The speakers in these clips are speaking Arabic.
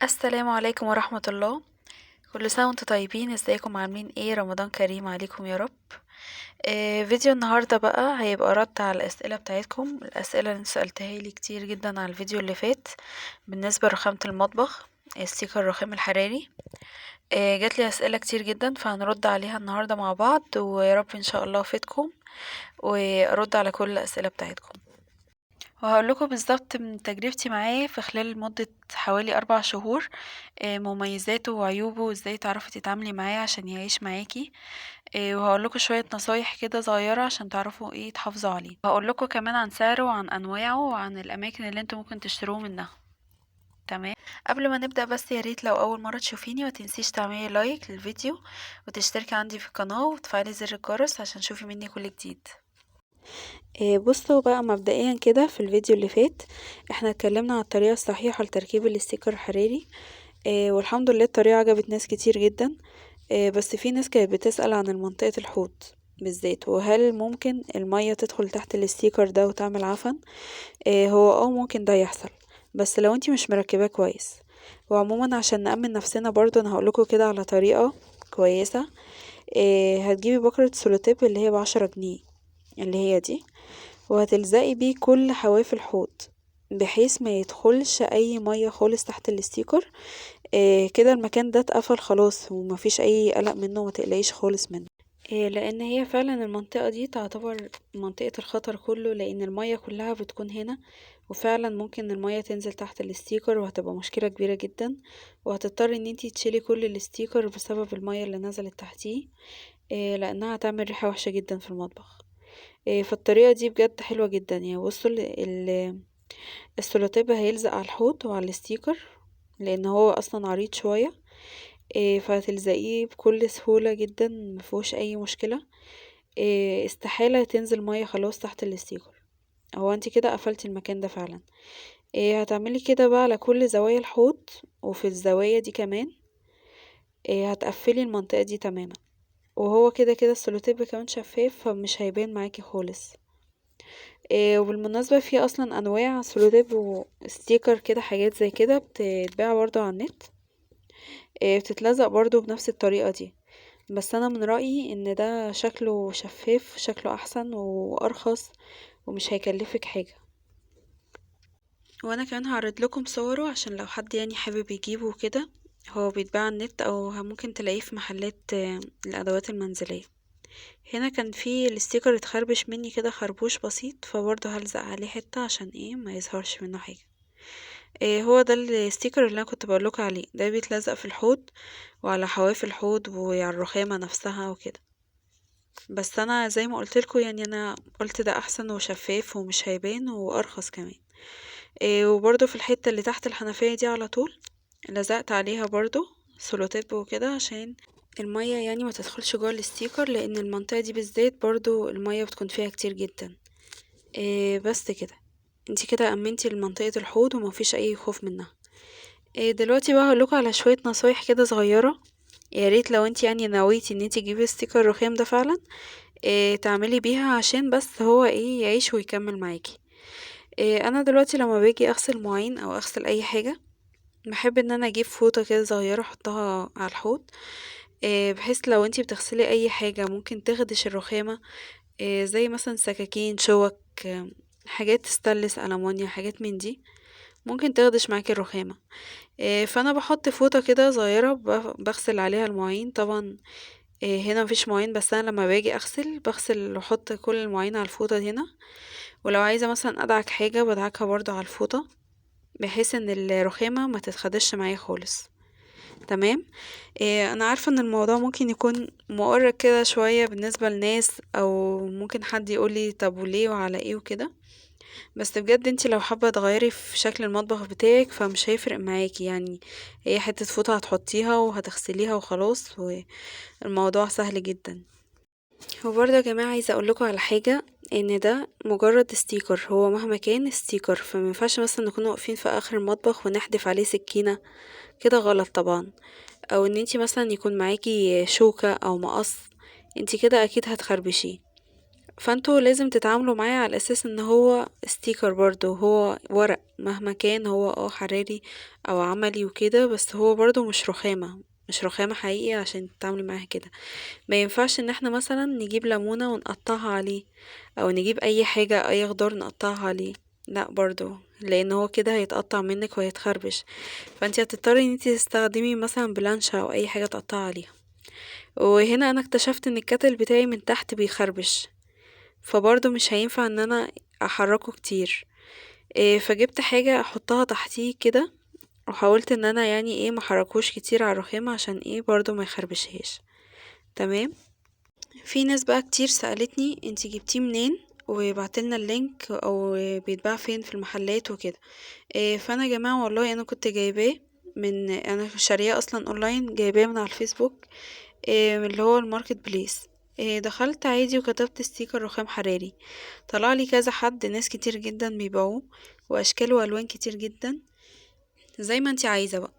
السلام عليكم ورحمة الله. كل سنة وانتم طيبين. ازيكم؟ عاملين ايه؟ رمضان كريم عليكم يا رب. فيديو النهاردة بقى هيبقى رد على الأسئلة بتاعتكم، الأسئلة اللي سألتها لي كتير جدا على الفيديو اللي فات بالنسبة لرخامة المطبخ، ستيكر الرخام الحراري. جات لي أسئلة كتير جدا فهنرد عليها النهاردة مع بعض، ويا رب ان شاء الله افيدكم وارد على كل الأسئلة بتاعتكم. وهقول لكم بالظبط من تجربتي معاه في خلال مدة حوالي 4 شهور، مميزاته وعيوبه وازاي تعرفي تتعاملي معاه عشان يعيش معاكي. وهقول لكم شوية نصايح كده صغيرة عشان تعرفوا ايه تحافظوا عليه. هقول لكم كمان عن سعره وعن انواعه وعن الاماكن اللي انتوا ممكن تشتروه منها. تمام. قبل ما نبدأ بس يا ريت لو اول مرة تشوفيني ما تنسيش تعملي لايك للفيديو وتشتركي عندي في القناة وتفعلي زر الجرس عشان تشوفي مني كل جديد. بصوا بقى مبدئيا كده في الفيديو اللي فات احنا اتكلمنا عن الطريقة الصحيحة لتركيب الاستيكر الحراري. والحمد لله الطريقة عجبت ناس كتير جدا. بس في ناس كانت بتسأل عن منطقة الحوض بالذات، وهل ممكن المية تدخل تحت الاستيكر ده وتعمل عفن. هو ممكن ده يحصل، بس لو انتي مش مركباه كويس. وعموما عشان نأمن نفسنا برضو انا هقولكوا كده على طريقة كويسة. هتجيبي بكرة سولوتيب اللي هي ب10 جنيه، اللي هي دي، وهتلزقي بيه كل حواف الحوض بحيث ما يدخلش اي مية خالص تحت الاستيكر. كده المكان ده اتقفل خلاص ومفيش اي قلق منه، وما تقلقيش خالص منه. لان هي فعلا المنطقة دي تعتبر منطقة الخطر كله، لان المية كلها بتكون هنا، وفعلا ممكن المية تنزل تحت الاستيكر وهتبقى مشكلة كبيرة جدا، وهتضطري ان انتي تشيلي كل الاستيكر بسبب المية اللي نزلت تحتيه. لانها هتعمل ريحة وحشة جدا في المطبخ. فالطريقة دي بجد حلوة جدا. يعني بصوا السولوتيب هيلزق على الحوض وعلى الستيكر لان هو اصلا عريض شوية. فهتلزقيه بكل سهولة جدا، مفيهوش اي مشكلة. استحالة تنزل مية خلاص تحت الستيكر. هو انت كده قفلتي المكان ده فعلا. هتعملي كده بقى على كل زوايا الحوض، وفي الزوايا دي كمان. هتقفلي المنطقة دي تماما. وهو كده كده السولوتيب كمان شفاف فمش هيبان معاكي خالص. وبالمناسبة في اصلا انواع سولوتيب وستيكر كده، حاجات زي كده بتتباع برضو على النت. بتتلزق برضو بنفس الطريقة دي. بس انا من رأيي ان ده شكله شفاف، شكله احسن وارخص ومش هيكلفك حاجة. وانا كمان هعرض لكم صوره عشان لو حد يعني حابب يجيبه كده. هو بيتباع على النت او ممكن تلاقيه في محلات الادوات المنزلية. هنا كان في الستيكر اتخربش مني كده خربوش بسيط، فبرضه هلزق عليه حتة عشان ايه ما يظهرش منه حاجة. هو ده الستيكر اللي انا كنت بقولك عليه، ده بيتلزق في الحوض وعلى حواف الحوض وعلى الرخامة نفسها وكده. بس انا زي ما قلتلكوا يعني انا قلت ده احسن وشفاف ومش هيبان وارخص كمان. وبرضه في الحتة اللي تحت الحنفية دي على طول لزقت عليها برضه سولوتيب وكده عشان المية يعني ما تدخلش جوه الستيكر، لان المنطقة دي بالذات برضه المية بتكون فيها كتير جدا. بس كده انتي كده امنتي لمنطقة الحوض ومفيش اي خوف منها. دلوقتي بقى هقولكوا على شوية نصايح كده صغيرة. يا ريت لو انتي يعني نويتي ان انتي تجيبي ستيكر الرخام ده فعلا تعملي بيها عشان بس هو ايه يعيش ويكمل معاكي. انا دلوقتي لما باجي اغسل مواعين او اغسل اي حاجة، بحب ان انا اجيب فوطة كده صغيرة احطها على الحوض. بحيث لو انتي بتغسلي اي حاجة ممكن تخدش الرخامة. زي مثلا سكاكين، شوك، حاجات ستانلس، ألمونيا، حاجات من دي ممكن تخدش معاكي الرخامة. فانا بحط فوطة كده صغيرة بغسل عليها المواعين طبعا. هنا مفيش مواعين، بس انا لما باجي بغسل واحط كل المواعين على الفوطة دي هنا. ولو عايزة مثلا ادعك حاجة بدعكها برضو على الفوطة، بحيث ان الرخامة ما تتخدش معايا خالص. تمام. انا عارفة ان الموضوع ممكن يكون مؤرق كده شوية بالنسبة لناس، او ممكن حد يقولي طب وليه وعلى ايه وكده. بس بجد انتي لو حابة تغيري في شكل المطبخ بتاعك فمش هيفرق معاكي يعني. هي حتة فوطة هتحطيها وهتغسليها وخلاص، والموضوع سهل جدا. وبرضه يا جماعة عايزة اقولكوا على حاجة، ان ده مجرد ستيكر، هو مهما كان ستيكر فمينفعش مثلا نكون واقفين في اخر المطبخ ونحدف عليه سكينة، كده غلط طبعا. او ان انتي مثلا يكون معاكي شوكة او مقص، انتي كده اكيد هتخربشيه. فانتوا لازم تتعاملوا معاه على اساس ان هو ستيكر برضو، هو ورق مهما كان، هو حراري او عملي وكده، بس هو برضو مش رخامة حقيقي عشان تتعاملي معاها كده. ما ينفعش ان احنا مثلا نجيب ليمونة ونقطعها عليه، او نجيب اي حاجة اي خضار نقطعها عليه، لا برضو، لان هو كده هيتقطع منك وهيتخربش. فانتي هتضطري ان انتي تستخدمي مثلا بلانشا او اي حاجة تقطعي عليها. وهنا انا اكتشفت ان الكتل بتاعي من تحت بيخربش، فبرضه مش هينفع ان انا احركه كتير. فجبت حاجة احطها تحتيه كده، وحاولت ان انا يعني محركوش كتير على الرخامة عشان برضه ما يخربشهاش. تمام. في ناس بقى كتير سألتني انتي جبتيه منين، وبعتلنا اللينك او بيتباع فين في المحلات وكده. فانا يا جماعة والله انا كنت جايباه انا شارياه اصلا اونلاين، جايباه من على الفيسبوك، اللي هو الماركت بليس. دخلت عادي وكتبت ستيكر رخام حراري، طلع لي كذا حد، ناس كتير جدا بيبيعوه، واشكال والوان كتير جدا، زي ما انتي عايزة بقى.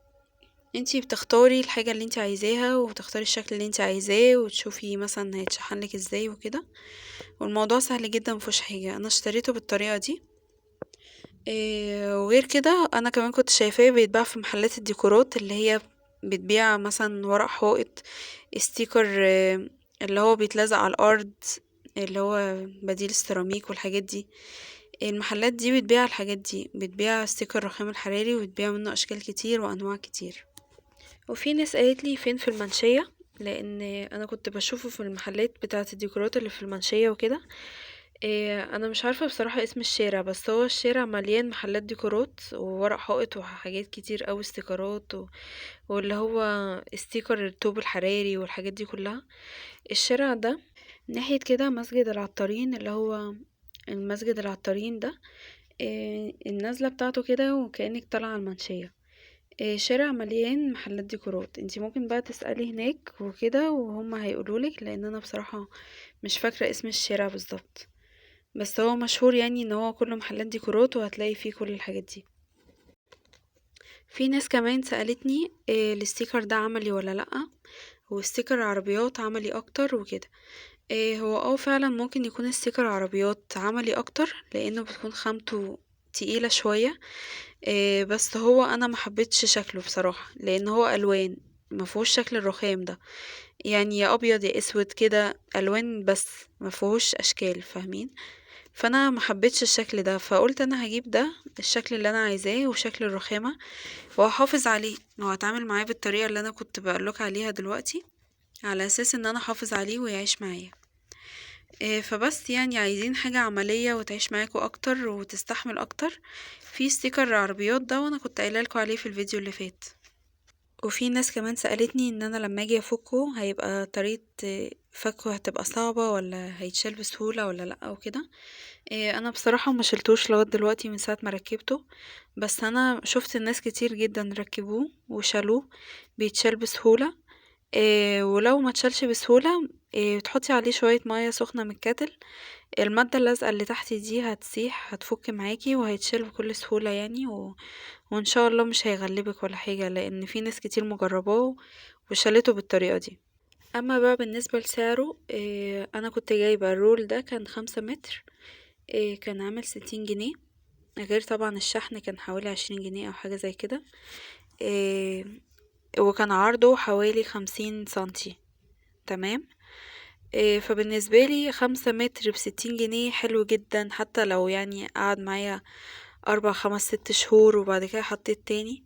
انتي بتختاري الحاجة اللي انتي عايزاها، وبتختاري الشكل اللي انتي عايزاه، وتشوفي مثلا هيتشحنلك ازاي وكده. والموضوع سهل جدا، مفيهوش حاجة. انا اشتريته بالطريقة دي. وغير كده انا كمان كنت شايفاه بيتباع في محلات الديكورات، اللي هي بتبيع مثلا ورق حائط، ستيكر اللي هو بيتلزق على الارض، اللي هو بديل السيراميك والحاجات دي. المحلات دي بتبيع الحاجات دي، بتبيع ستيكر الرخام الحراري، وبتبيع منه اشكال كتير وانواع كتير. وفي ناس قالت لي فين في المنشية، لان انا كنت بشوفه في المحلات بتاعه الديكورات اللي في المنشية وكده. انا مش عارفة بصراحة اسم الشارع، بس هو الشارع مليان محلات ديكورات وورق حائط وحاجات كتير اوي، استيكرات واللي هو استيكر الطوب الحراري والحاجات دي كلها. الشارع ده ناحية كده مسجد العطارين، اللي هو المسجد العطارين ده، النازلة بتاعته كده وكأنك طالعة على المنشية. شارع مليان محلات ديكورات. انتي ممكن بقى تسألي هناك وكده وهم هيقولولك، لان انا بصراحة مش فاكرة اسم الشارع بالظبط، بس هو مشهور يعني ان هو كله محلات ديكورات، وهتلاقي فيه كل الحاجات دي. في ناس كمان سألتني الستيكر ده عملي ولا لأ، وستيكر العربيات عملي اكتر وكده. هو فعلا ممكن يكون ستيكر عربيات عملي اكتر، لانه بتكون خامته تقيلة شوية. بس هو انا ما حبيتش شكله بصراحة، لان هو الوان، مفهوش شكل الرخام ده، يعني يا ابيض يا اسود كده الوان، بس مفهوش اشكال، فاهمين؟ فانا ما حبيتش الشكل ده، فقلت انا هجيب ده الشكل اللي انا عايزاه وشكل الرخامة، وهحافظ عليه وهتعامل معاه بالطريقة اللي انا كنت بقولك عليها دلوقتي، على اساس ان انا احافظ عليه ويعيش معايا. فبس يعني عايزين حاجة عملية وتعيش معاكوا اكتر وتستحمل اكتر، في ستيكر العربيات ده، وانا كنت قايله لكم عليه في الفيديو اللي فات. وفي ناس كمان سألتني ان انا لما اجي افكه هيبقى طريقة فكه هتبقى صعبة ولا هيتشال بسهولة ولا لا وكده. انا بصراحة ما شلتوش لغاية دلوقتي من ساعة ما ركبته، بس انا شفت الناس كتير جدا ركبوه وشالوه، بيتشال بسهولة. ولو ما تشالش بسهولة، بتحطي عليه شوية مية سخنة من الكاتل، المادة اللازقة اللي تحت دي هتسيح، هتفك معاكي وهيتشال بكل سهولة يعني، وان شاء الله مش هيغلبك ولا حاجة، لان في ناس كتير مجرباه وشالته بالطريقة دي. اما بقى بالنسبة لسعره، انا كنت جايبة الرول ده كان 5 متر، كان عامل 60 جنيه، غير طبعا الشحن كان حوالي 20 جنيه او حاجة زي كده. إيه وكان عرضه حوالي 50 سنتي. تمام. فبالنسبة لي 5 متر ب60 جنيه حلو جدا، حتى لو يعني قعد معايا 4 5 6 شهور، وبعد كده حطيت تاني،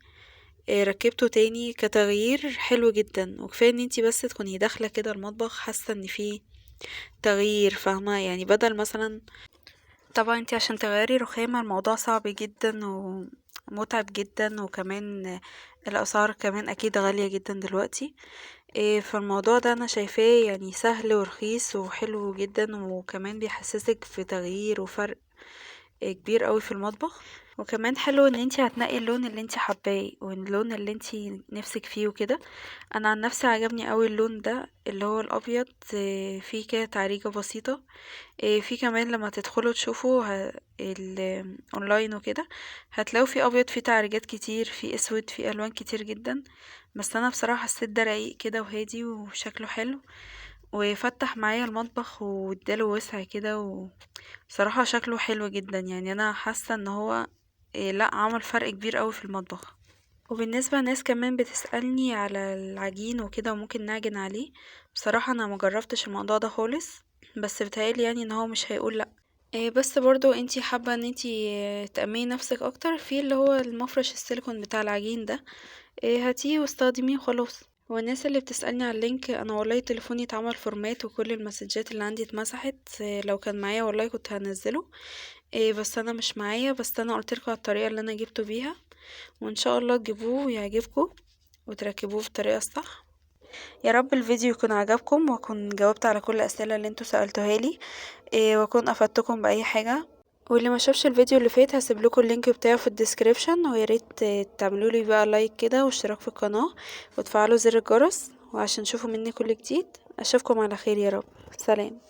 ركبته تاني كتغيير حلو جدا. وكفاية ان انتي بس تكوني داخلة كده المطبخ حاسة ان فيه تغيير، فاهمة؟ يعني بدل مثلا، طبعا انتي عشان تغيري رخامة الموضوع صعب جدا ومتعب جدا، وكمان الاسعار كمان اكيد غالية جدا دلوقتي. فالموضوع ده انا شايفاه يعني سهل ورخيص وحلو جدا، وكمان بيحسسك في تغيير وفرق كبير قوي في المطبخ. وكمان حلو ان انتي هتنقي اللون اللي انتي حباه واللون اللي انتي نفسك فيه وكده. انا عن نفسي عجبني قوي اللون ده اللي هو الابيض، فيه كده تعريجة بسيطة. في كمان لما تدخلوا تشوفوا اونلاين وكده، هتلاقوا في ابيض، في تعريجات كتير، في اسود، في الوان كتير جدا. بس انا بصراحة حسيت ده رقيق كده وهادي وشكله حلو، وفتح معايا المطبخ واداله وسع كده، وصراحة شكله حلو جدا. يعني انا حاسة ان هو لا، عمل فرق كبير قوي في المطبخ. وبالنسبة لناس كمان بتسألني على العجين وكده وممكن نعجن عليه، بصراحة انا مجربتش الموضوع ده خالص، بس بتهيألي يعني ان هو مش هيقول لا. بس برضو انتي حابة ان انتي تأمني نفسك اكتر في اللي هو المفرش السيليكون بتاع العجين ده، هاتيه واستخدميه وخلاص. والناس اللي بتسألني على اللينك، انا والله تليفوني اتعمل فورمات وكل المسجات اللي عندي اتمسحت. لو كان معايا والله كنت هنزله. بس انا مش معايا، بس انا قلتلكوا على الطريقة اللي انا جبته بيها، وان شاء الله تجيبوه ويعجبكم وتركبوه بالطريقة الصح. يا رب الفيديو يكون عجبكم واكون جاوبت على كل الاسئله اللي انتوا سالتوها لي، واكون افدتكم باي حاجه. واللي ما شافش الفيديو اللي فات هسيب لكم اللينك بتاعه في الديسكريبشن، ويا ريت تعملوا لي بقى لايك كده واشتراك في القناه وتفعلوا زر الجرس وعشان تشوفوا مني كل جديد. اشوفكم على خير، يا رب. سلام.